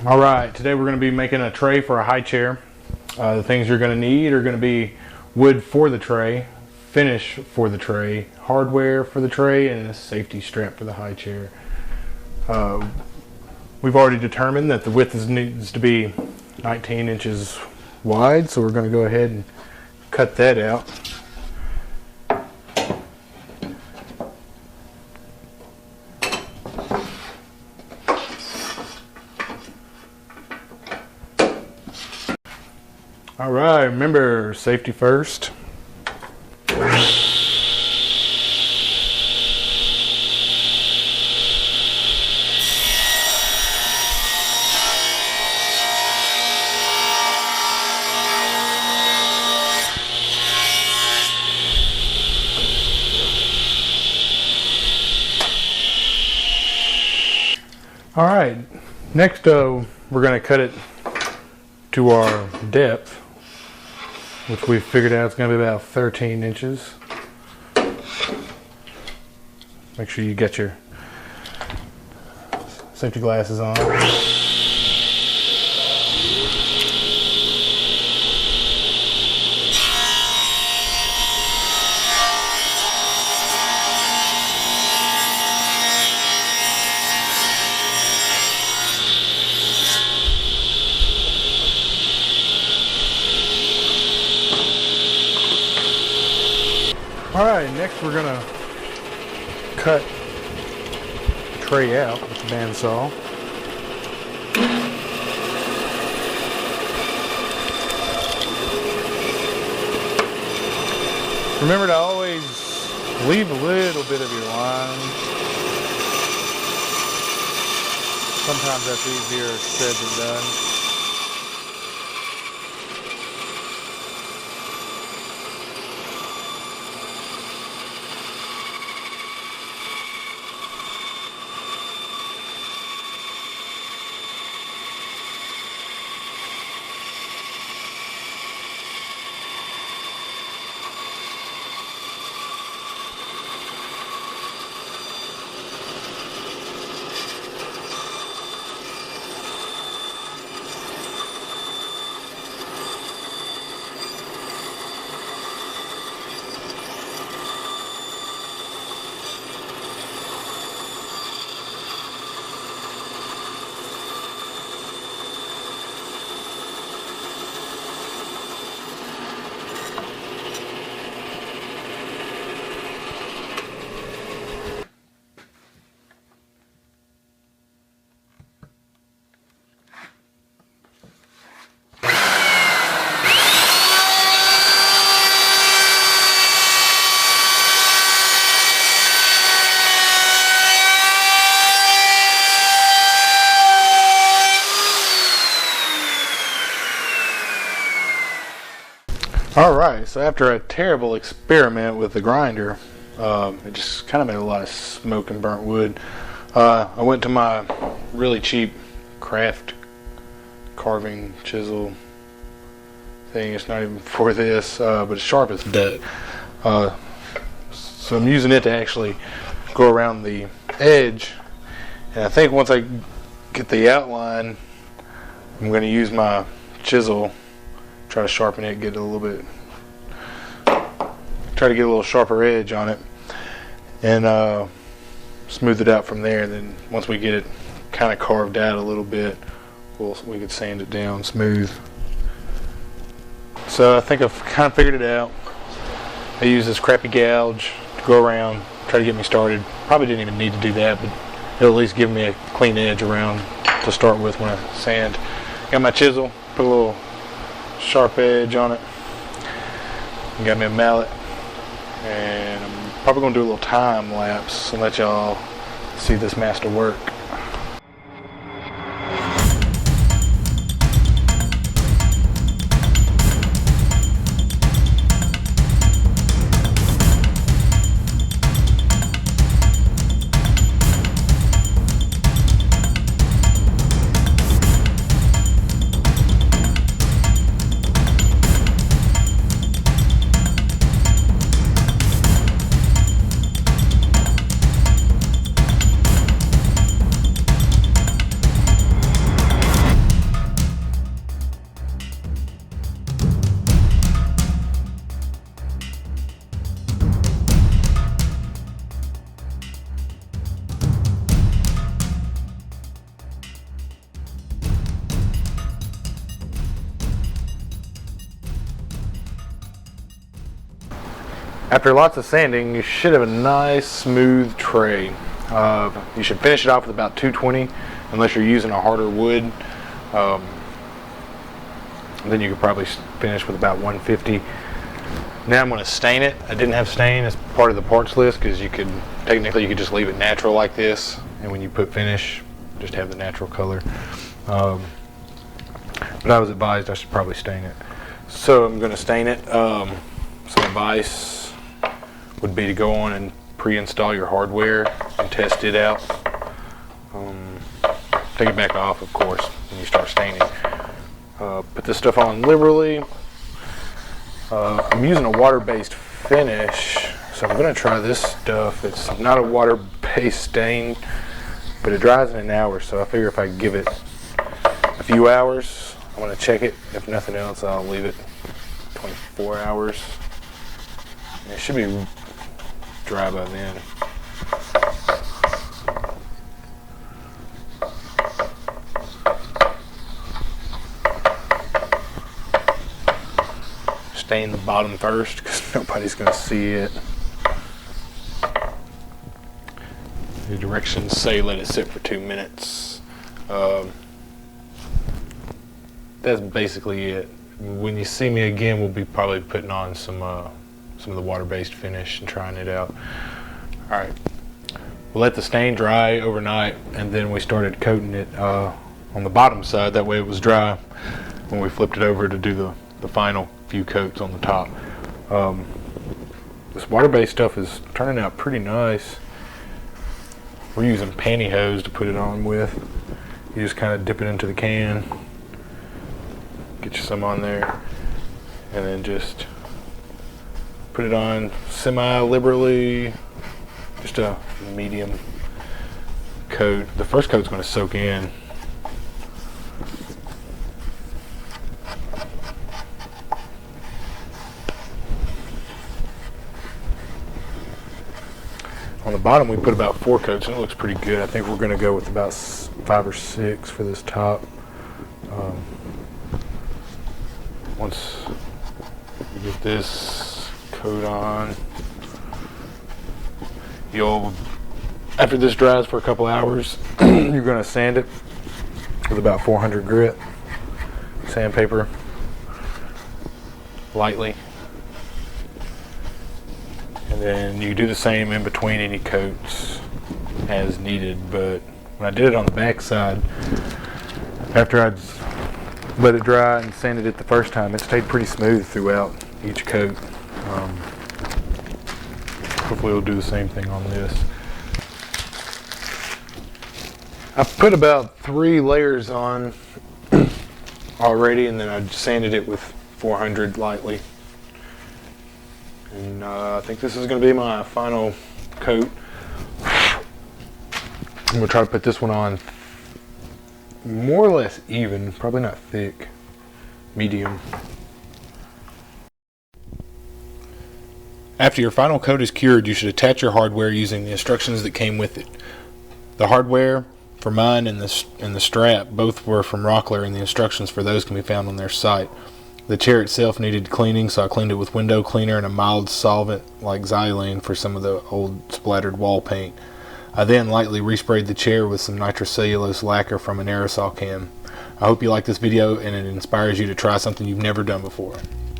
All right, today we're going to be making a tray for a high chair. The things you're going to need are going to be wood for the tray, finish for the tray, hardware for the tray, and a safety strap for the high chair. We've already determined that the width needs to be 19 inches wide, so we're going to go ahead and cut that out. All right, remember, safety first. All right, next we're going to cut it to our depth, which we figured out is going to be about 13 inches. Make sure you get your safety glasses on. Alright, next we're going to cut the tray out with the bandsaw. Remember to always leave a little bit of your line. Sometimes that's easier said than done. Alright, so after a terrible experiment with the grinder, it just kind of made a lot of smoke and burnt wood. I went to my really cheap craft carving chisel thing. It's not even for this, but it's sharp as duck. So I'm using it to actually go around the edge. And I think once I get the outline, I'm going to use my chisel, try to sharpen it, get a little bit, try to get a little sharper edge on it, and smooth it out from there. Then once we get it kind of carved out a little bit, we could sand it down smooth. So I think I've kind of figured it out. I use this crappy gouge to go around, try to get me started. Probably didn't even need to do that, but it'll at least give me a clean edge around to start with when I sand. Got my chisel, put a little sharp edge on it. Got me a mallet, and I'm probably going to do a little time lapse and let y'all see this master work. After lots of sanding, you should have a nice smooth tray. You should finish it off with about 220 unless you're using a harder wood. Then you could probably finish with about 150. Now I'm going to stain it. I didn't have stain as part of the parts list because you could just leave it natural like this, and when you put finish, just have the natural color. But I was advised I should probably stain it. So I'm going to stain it. Some advice would be to go on and pre-install your hardware and test it out. Take it back off, of course, when you start staining. Put this stuff on liberally. I'm using a water-based finish, so I'm going to try this stuff. It's not a water-based stain, but it dries in an hour, so I figure if I give it a few hours, I'm going to check it. If nothing else, I'll leave it 24 hours. And it should be dry by then. Stain the bottom first because nobody's going to see it. The directions say let it sit for 2 minutes. That's basically it. When you see me again, we'll be probably putting on some of the water-based finish and trying it out. All right, we'll let the stain dry overnight, and then we started coating it on the bottom side. That way it was dry when we flipped it over to do the final few coats on the top. This water-based stuff is turning out pretty nice. We're using pantyhose to put it on with. You just kind of dip it into the can, get you some on there, and then just put it on semi-liberally, just a medium coat. The first coat's going to soak in. On the bottom we put about 4 coats and it looks pretty good. I think we're going to go with about 5 or 6 for this top. Once you get this coat on, after this dries for a couple hours, you're going to sand it with about 400 grit sandpaper lightly. And then you do the same in between any coats as needed. But when I did it on the back side, after I'd let it dry and sanded it the first time, it stayed pretty smooth throughout each coat. Hopefully we'll do the same thing on this. I put about 3 layers on already, and then I sanded it with 400 lightly. And I think this is going to be my final coat. I'm going to try to put this one on more or less even, probably not thick, medium. After your final coat is cured, you should attach your hardware using the instructions that came with it. The hardware for mine and the strap both were from Rockler, and the instructions for those can be found on their site. The chair itself needed cleaning, so I cleaned it with window cleaner and a mild solvent like xylene for some of the old splattered wall paint. I then lightly resprayed the chair with some nitrocellulose lacquer from an aerosol can. I hope you like this video and it inspires you to try something you've never done before.